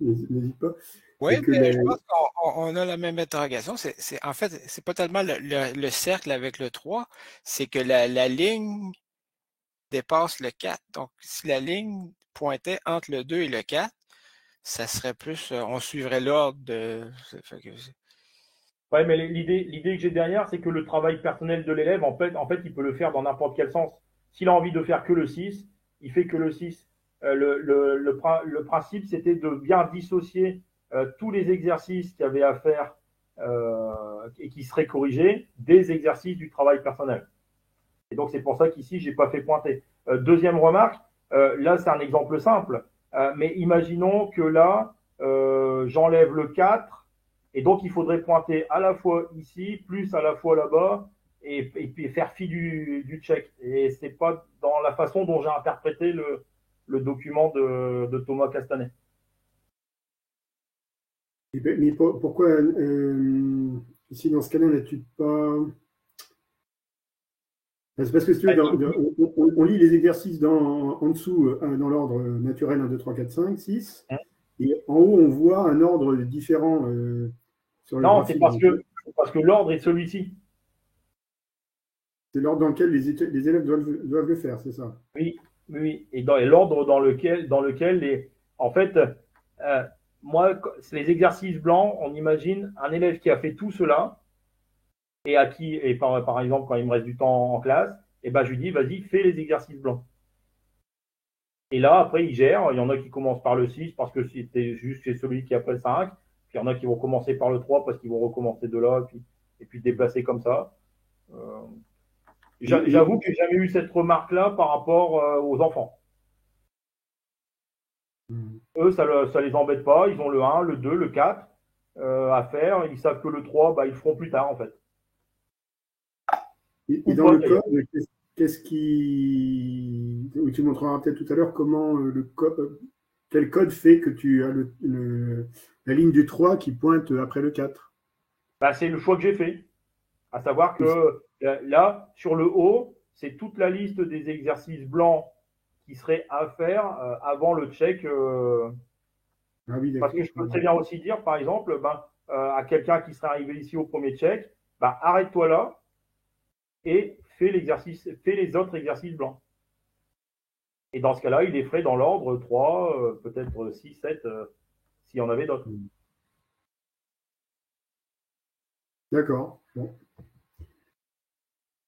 n'hésite pas. Oui, mais je pense qu'on a la même interrogation. En fait, c'est pas tellement le cercle avec le 3, c'est que la ligne dépasse le 4. Donc, si la ligne pointait entre le 2 et le 4, ça serait plus, on suivrait l'ordre de... Oui, mais l'idée que j'ai derrière, c'est que le travail personnel de l'élève, en fait, il peut le faire dans n'importe quel sens. S'il a envie de faire que le 6, il fait que le 6. Le principe, c'était de bien dissocier tous les exercices qu'il y avait à faire et qui seraient corrigés des exercices du travail personnel. Et donc, c'est pour ça qu'ici, je n'ai pas fait pointer. Deuxième remarque, là, c'est un exemple simple. Mais imaginons que là, j'enlève le 4, et donc il faudrait pointer à la fois ici, plus à la fois là-bas, et puis faire fi du check. Et ce n'est pas dans la façon dont j'ai interprété le document de Thomas Castanet. Mais pourquoi, ici, dans ce cas-là, n'as-tu pas. C'est parce que si tu veux, on lit les exercices en dessous, dans l'ordre naturel 1, 2, 3, 4, 5, 6. Et en haut, on voit un ordre différent sur le Non, graphique. c'est parce que l'ordre est celui-ci. C'est l'ordre dans lequel les élèves doivent le faire, c'est ça? Oui, oui. Et l'ordre dans lequel en fait, moi, les exercices blancs, on imagine un élève qui a fait tout cela et à qui, et par exemple, quand il me reste du temps en classe, et ben, je lui dis, vas-y, fais les exercices blancs. Et là, après, il gère. Il y en a qui commencent par le 6 parce que c'était juste chez celui qui a fait le 5. Puis il y en a qui vont commencer par le 3 parce qu'ils vont recommencer de là, et puis déplacer comme ça. J'avoue que j'ai jamais eu cette remarque-là par rapport aux enfants. Eux, ça les embête pas. Ils ont le 1, le 2, le 4 à faire. Ils savent que le 3, bah, ils le feront plus tard, en fait. Et dans le code, qu'est-ce qui. Tu montreras peut-être tout à l'heure comment quel code fait que tu as la ligne du 3 qui pointe après le 4? Bah, c'est le choix que j'ai fait. À savoir que là, sur le haut, c'est toute la liste des exercices blancs qui seraient à faire avant le check. Ah oui, parce que je peux très bien aussi dire, par exemple, à quelqu'un qui serait arrivé ici au premier check, arrête-toi là et fais les autres exercices blancs. Et dans ce cas-là, il les ferait dans l'ordre 3, peut-être 6, 7, s'il y en avait d'autres. D'accord. Bon.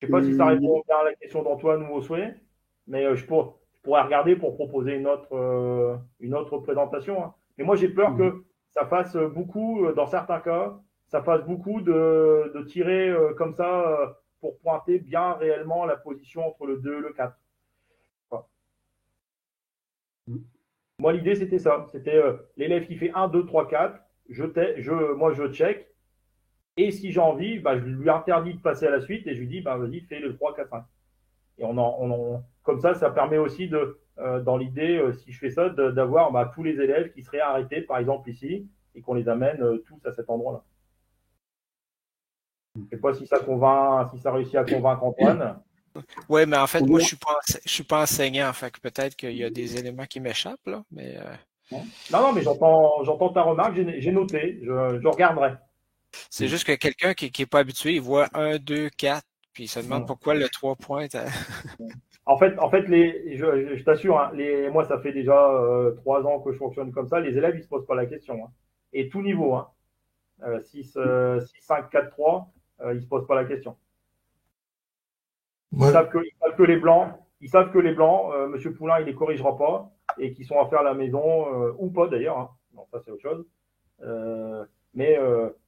Je ne sais pas si ça répond bien à la question d'Antoine ou au souhait, mais je pourrais regarder pour proposer une autre présentation. Hein. Mais moi, j'ai peur que ça fasse beaucoup, dans certains cas, ça fasse beaucoup de tirer comme ça pour pointer bien réellement la position entre le 2 et le 4. Enfin. Moi, l'idée, c'était ça. C'était l'élève qui fait 1, 2, 3, 4. Moi, je check. Et si j'ai envie, je lui interdis de passer à la suite et je lui dis, vas-y, fais le 3, 4, 5. Et comme ça permet aussi dans l'idée, si je fais ça, d'avoir tous les élèves qui seraient arrêtés, par exemple ici, et qu'on les amène tous à cet endroit-là. Je ne sais pas si ça réussit à convaincre Antoine. Oui, mais en fait, moi, je suis pas enseignant, fait que peut-être qu'il y a des éléments qui m'échappent, là, mais. Non, mais j'entends ta remarque, j'ai noté, je regarderai. C'est juste que quelqu'un qui n'est pas habitué, il voit 1, 2, 4, puis il se demande pourquoi le 3 points. En fait, je t'assure, hein, moi, ça fait déjà 3 ans que je fonctionne comme ça. Les élèves, ils se posent pas la question. Hein. Et tout niveau, hein. 6, 5, 4, 3, ils se posent pas la question. Ils savent que les blancs, Monsieur Poulain, il les corrigera pas et qu'ils sont à faire à la maison ou pas d'ailleurs. Hein. Non, ça c'est autre chose. Mais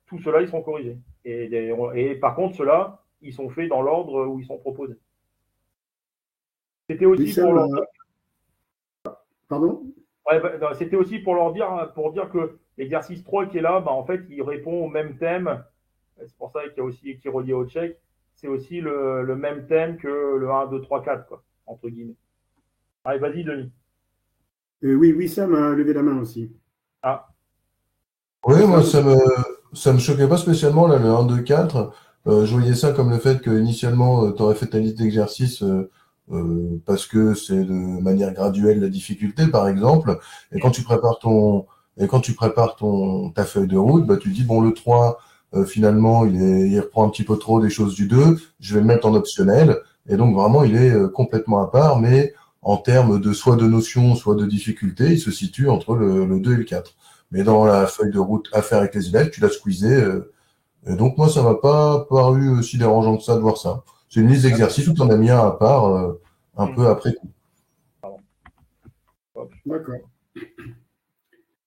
tout cela, ils sont corrigés. Et par contre, ceux-là, ils sont faits dans l'ordre où ils sont proposés. C'était aussi pour leur dire. Pardon? Ouais, c'était aussi pour dire que l'exercice 3 qui est là, en fait, il répond au même thème. C'est pour ça qu'il y a aussi qui est relié au check. C'est aussi le même thème que le 1, 2, 3, 4, quoi, entre guillemets. Allez, vas-y, Denis. Oui, Sam a levé la main aussi. Ah. Oui, moi, ça me choquait pas spécialement, là, le 1, 2, 4. Je voyais ça comme le fait que initialement, tu aurais fait ta liste d'exercices parce que c'est de manière graduelle la difficulté, par exemple. Et quand tu prépares ta feuille de route, tu dis, bon, le 3, finalement, il reprend un petit peu trop des choses du 2. Je vais le mettre en optionnel. Et donc, vraiment, il est complètement à part, mais en termes soit de notion, soit de difficulté, il se situe entre le 2 et le 4. Mais dans la feuille de route à faire avec les élèves, tu l'as squeezé. Et donc, moi, ça m'a pas paru aussi dérangeant que ça de voir ça. C'est une liste d'exercices où tu en as mis un à part, un peu après coup. D'accord.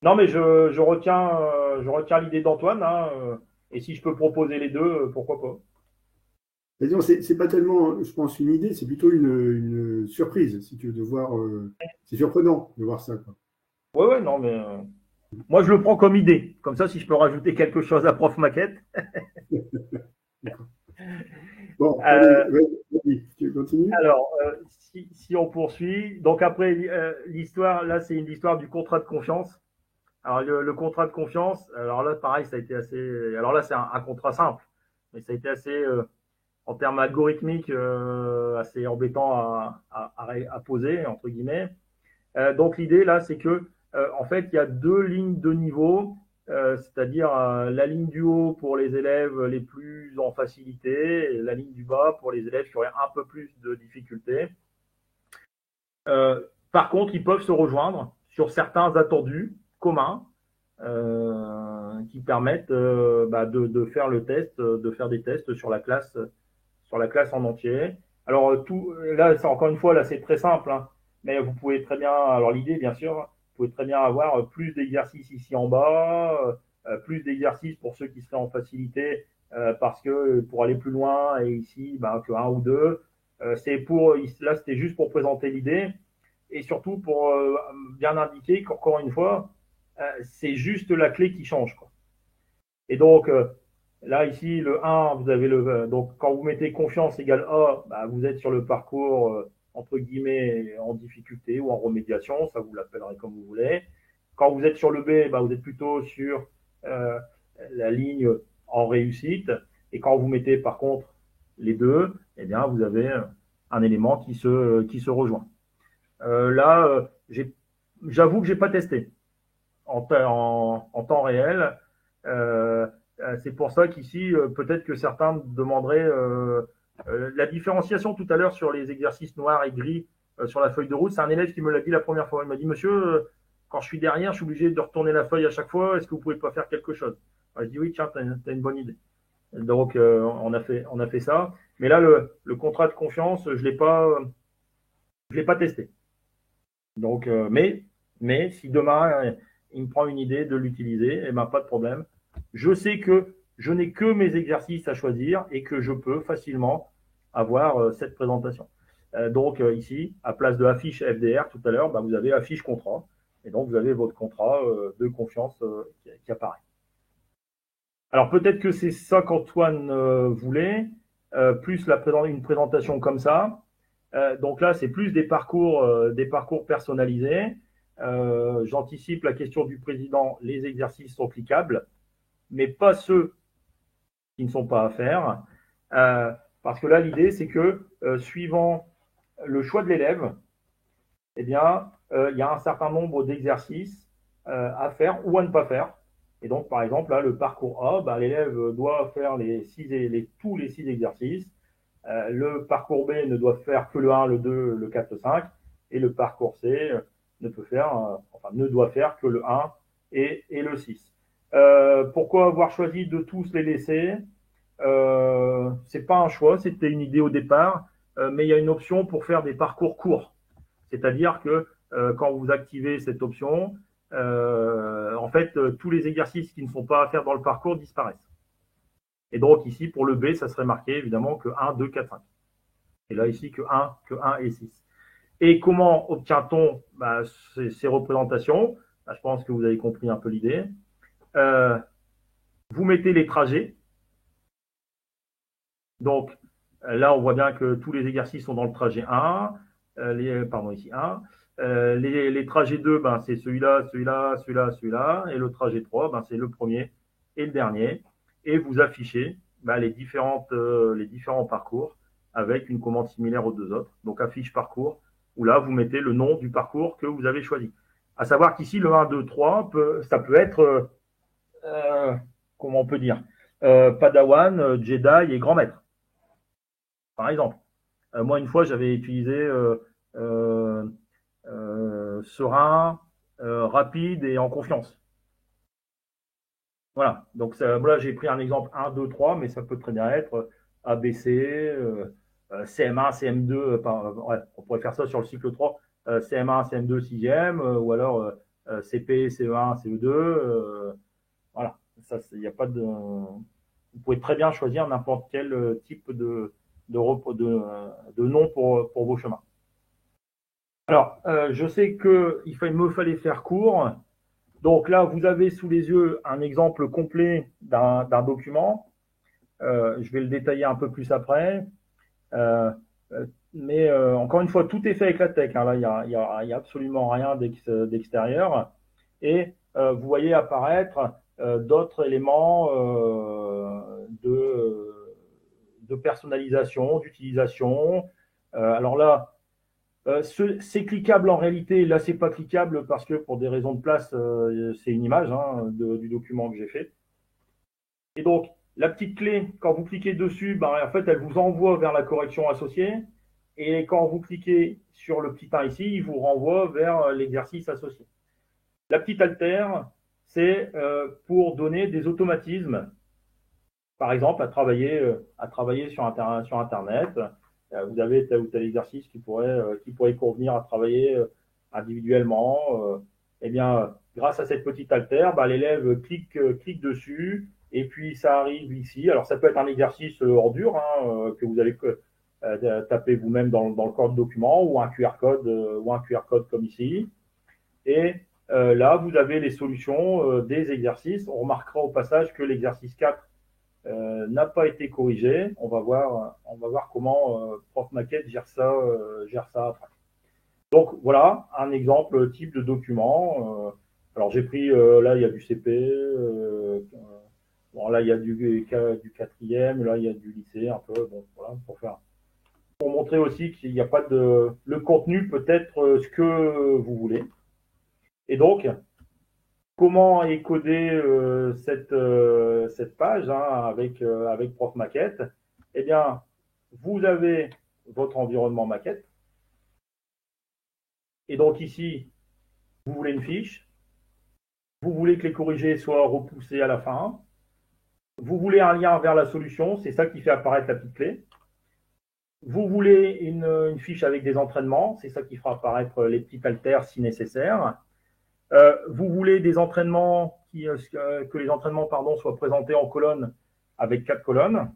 Non, mais je retiens l'idée d'Antoine. Hein, et si je peux proposer les deux, pourquoi pas. disons, c'est pas tellement, je pense, une idée, c'est plutôt une surprise, si tu veux, de voir. C'est surprenant de voir ça, quoi. Ouais, non, mais moi, je le prends comme idée. Comme ça, si je peux rajouter quelque chose à Prof Maquette. Bon, allez, Euh, vas-y, tu continues? alors, si on poursuit, donc après, l'histoire, là, c'est une histoire du contrat de confiance. Alors, le contrat de confiance, alors là, pareil, ça a été assez. Alors là, c'est un contrat simple, mais ça a été assez, en termes algorithmiques, assez embêtant à poser, entre guillemets. Donc l'idée là, c'est que en fait, il y a deux lignes de niveau, c'est-à-dire la ligne du haut pour les élèves les plus en facilité et la ligne du bas pour les élèves qui auraient un peu plus de difficultés. Par contre, ils peuvent se rejoindre sur certains attendus communs qui permettent de faire le test, de faire des tests sur la classe en entier. Alors tout, là, c'est encore une fois, là, c'est très simple, hein, mais vous pouvez très bien, alors l'idée, bien sûr, vous pouvez très bien avoir plus d'exercices ici en bas, plus d'exercices pour ceux qui seraient en facilité, parce que pour aller plus loin, et ici, que un ou deux. C'est pour, là, c'était juste pour présenter l'idée, et surtout pour bien indiquer qu'encore une fois, c'est juste la clé qui change, quoi. Et donc, là, ici, le 1, vous avez donc, quand vous mettez confiance égale A, vous êtes sur le parcours, entre guillemets, en difficulté ou en remédiation, ça vous l'appellerez comme vous voulez. Quand vous êtes sur le B, vous êtes plutôt sur euh, la ligne en réussite. Et quand vous mettez, par contre, les deux, eh bien, vous avez un élément qui se rejoint. Là, j'avoue que j'ai pas testé en temps réel. Euh, c'est pour ça qu'ici, peut-être que certains demanderaient la différenciation tout à l'heure sur les exercices noirs et gris sur la feuille de route. C'est un élève qui me l'a dit la première fois. Il m'a dit, monsieur, quand je suis derrière, je suis obligé de retourner la feuille à chaque fois. Est-ce que vous pouvez pas faire quelque chose? Je dis oui, tiens, t'as une bonne idée. Donc, on a fait ça. Mais là, le contrat de confiance, je l'ai pas testé. Donc, mais si demain il me prend une idée de l'utiliser, eh ben pas de problème. Je sais que je n'ai que mes exercices à choisir et que je peux facilement avoir cette présentation. Donc ici, à place de affiche FDR tout à l'heure, vous avez affiche contrat. Et donc vous avez votre contrat de confiance qui apparaît. Alors peut-être que c'est ça qu'Antoine voulait, plus une présentation comme ça. Donc là, c'est plus des parcours personnalisés. J'anticipe la question du président. Les exercices sont cliquables, mais pas ceux qui ne sont pas à faire. Parce que là, l'idée, c'est que suivant le choix de l'élève, eh bien, il y a un certain nombre d'exercices à faire ou à ne pas faire. Et donc, par exemple, là, le parcours A, l'élève doit faire tous les 6 exercices. Le parcours B ne doit faire que le 1, le 2, le 4, le 5. Et le parcours C ne doit faire que le 1 et le 6. Pourquoi avoir choisi de tous les laisser C'est pas un choix, c'était une idée au départ, mais il y a une option pour faire des parcours courts. C'est-à-dire que quand vous activez cette option, en fait, tous les exercices qui ne sont pas à faire dans le parcours disparaissent. Et donc ici, pour le B, ça serait marqué évidemment que 1, 2, 4, 5. Et là, ici, que 1 et 6. Et comment obtient-on ces représentations? Je pense que vous avez compris un peu l'idée. Vous mettez les trajets. Donc, là, on voit bien que tous les exercices sont dans le trajet 1. Ici 1. Les trajets 2, c'est celui-là, celui-là, celui-là, celui-là. Et le trajet 3, c'est le premier et le dernier. Et vous affichez les différents parcours avec une commande similaire aux deux autres. Donc, affiche parcours, où là, vous mettez le nom du parcours que vous avez choisi. À savoir qu'ici, le 1, 2, 3, ça peut être, comment on peut dire, Padawan, Jedi et Grand Maître, par exemple. Moi, une fois, j'avais utilisé serein, rapide et en confiance. Voilà. Donc là, j'ai pris un exemple 1, 2, 3, mais ça peut très bien être ABC, CM1, CM2. On pourrait faire ça sur le cycle 3. CM1, CM2, 6e, ou alors CP, CE1, CE2. Voilà. Ça, il n'y a pas de. Vous pouvez très bien choisir n'importe quel type de nom pour vos chemins. Alors, je sais qu'il me fallait faire court. Donc là, vous avez sous les yeux un exemple complet d'un document. Je vais le détailler un peu plus après. Mais encore une fois, tout est fait avec la tech. Hein. Là, il y a absolument rien d'extérieur. Et vous voyez apparaître d'autres éléments de personnalisation, d'utilisation. Alors là, c'est cliquable en réalité. Là, c'est pas cliquable parce que pour des raisons de place, c'est une image du document que j'ai fait. Et donc, la petite clé, quand vous cliquez dessus, en fait, elle vous envoie vers la correction associée. Et quand vous cliquez sur le petit 1 ici, il vous renvoie vers l'exercice associé. La petite altère, c'est pour donner des automatismes. Par exemple, à travailler sur Internet. Vous avez tel ou tel exercice qui pourrait convenir à travailler individuellement. Eh bien, grâce à cette petite altère, l'élève clique dessus et puis ça arrive ici. Alors, ça peut être un exercice hors dur que vous allez taper vous-même dans le corps du document ou un QR code comme ici. Et là, vous avez les solutions des exercices. On remarquera au passage que l'exercice 4 n'a pas été corrigé. On va voir comment Prof Maquette gère ça après. Donc voilà un exemple type de document. Alors j'ai pris là il y a du CP, bon là il y a du quatrième, là il y a du lycée un peu. Bon voilà pour montrer aussi qu'il n'y a pas le contenu peut être ce que vous voulez. Et donc comment est codée cette page avec Prof Maquette? Eh bien, vous avez votre environnement maquette. Et donc ici, vous voulez une fiche. Vous voulez que les corrigés soient repoussés à la fin. Vous voulez un lien vers la solution. C'est ça qui fait apparaître la petite clé. Vous voulez une fiche avec des entraînements. C'est ça qui fera apparaître les petites altères si nécessaire. Vous voulez des entraînements que les entraînements soient présentés en colonne avec 4 colonnes.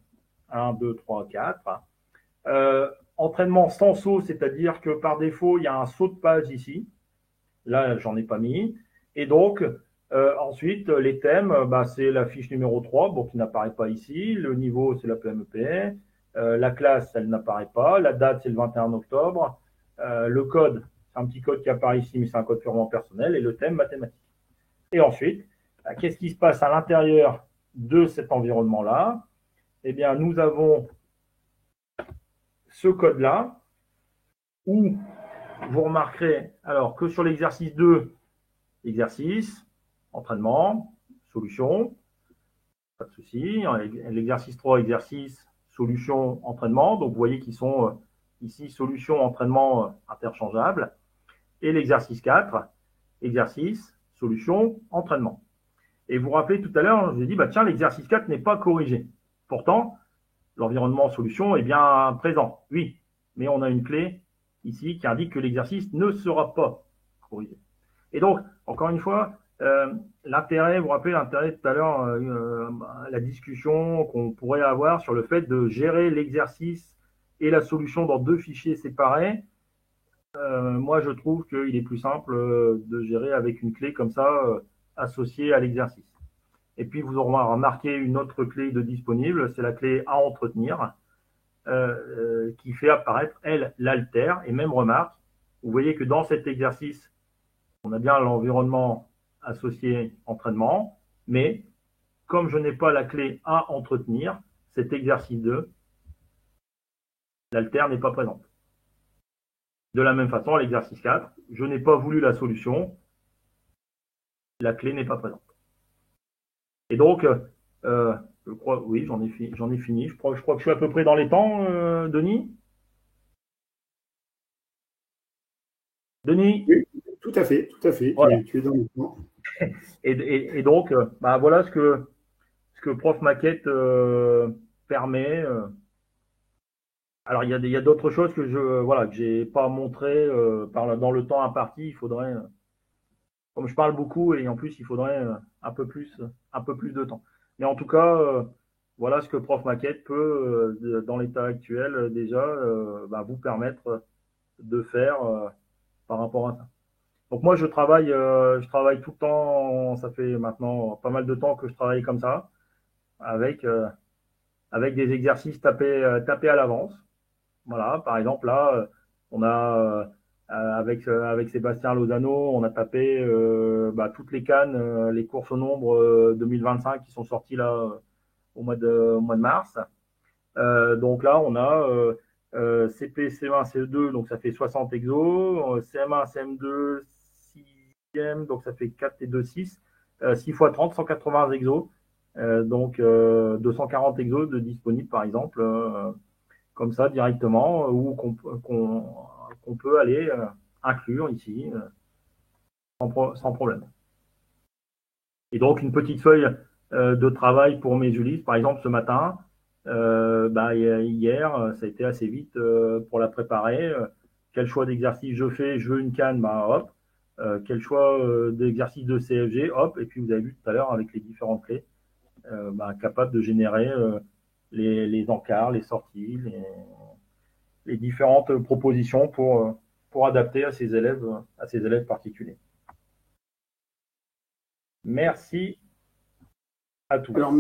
1, 2, 3, 4. Entraînement sans saut, c'est-à-dire que par défaut, il y a un saut de page ici. Là, j'en ai pas mis. Et donc, ensuite, les thèmes, c'est la fiche numéro 3, qui n'apparaît pas ici. Le niveau, c'est la PMP. La classe, elle n'apparaît pas. La date, c'est le 21 octobre. Le code, un petit code qui apparaît ici, mais c'est un code purement personnel, et le thème mathématique. Et ensuite, qu'est-ce qui se passe à l'intérieur de cet environnement-là? Eh bien, nous avons ce code-là, où vous remarquerez alors que sur l'exercice 2, exercice, entraînement, solution, pas de souci. L'exercice 3, exercice, solution, entraînement. Donc, vous voyez qu'ils sont ici, solution, entraînement interchangeables. Et l'exercice 4, exercice, solution, entraînement. Et vous vous rappelez tout à l'heure, je vous ai dit, tiens, l'exercice 4 n'est pas corrigé. Pourtant, l'environnement solution est bien présent. Oui, mais on a une clé ici qui indique que l'exercice ne sera pas corrigé. Et donc, encore une fois, l'intérêt, vous vous rappelez l'intérêt tout à l'heure, la discussion qu'on pourrait avoir sur le fait de gérer l'exercice et la solution dans 2 fichiers séparés. Moi, je trouve qu'il est plus simple de gérer avec une clé comme ça associée à l'exercice. Et puis, vous aurez remarqué une autre clé de disponible, c'est la clé à entretenir, qui fait apparaître, elle, l'altère. Et même remarque, vous voyez que dans cet exercice, on a bien l'environnement associé entraînement, mais comme je n'ai pas la clé à entretenir, cet exercice 2, l'altère n'est pas présente. De la même façon, à l'exercice 4, je n'ai pas voulu la solution, la clé n'est pas présente. Et donc, je crois, oui, j'en ai fini. Je crois que je suis à peu près dans les temps, Denis. Denis? Oui, tout à fait. Voilà. Tu es dans les temps. Et donc, voilà ce que Prof Maquette permet. Alors, il y a d'autres choses que j'ai pas montré dans le temps imparti. Il faudrait, comme je parle beaucoup, et en plus, il faudrait un peu plus de temps. Mais en tout cas, voilà ce que Prof Maquette peut, dans l'état actuel, déjà, vous permettre de faire par rapport à ça. Donc moi, je travaille tout le temps, ça fait maintenant pas mal de temps que je travaille comme ça, avec, avec des exercices tapés à l'avance. Voilà, par exemple, là, on a, avec Sébastien Lozano, on a tapé toutes les cannes, les courses au nombre 2025 qui sont sorties là au mois de mars. Donc là, on a CP, CE1, CE2, donc ça fait 60 exos, CM1, CM2, 6e, donc ça fait 4 et 2, 6, 6 x 30, 180 exos, donc 240 exos de disponibles par exemple, comme ça directement, ou qu'on peut aller inclure ici sans problème. Et donc une petite feuille de travail pour mes Ulysse, par exemple ce matin, hier, ça a été assez vite pour la préparer. Quel choix d'exercice je fais? Je veux une canne, hop. Quel choix d'exercice de CFG, hop. Et puis vous avez vu tout à l'heure avec les différentes clés, capable de générer les encarts, les sorties, les différentes propositions pour adapter à ces élèves particuliers. Merci à tous. Alors,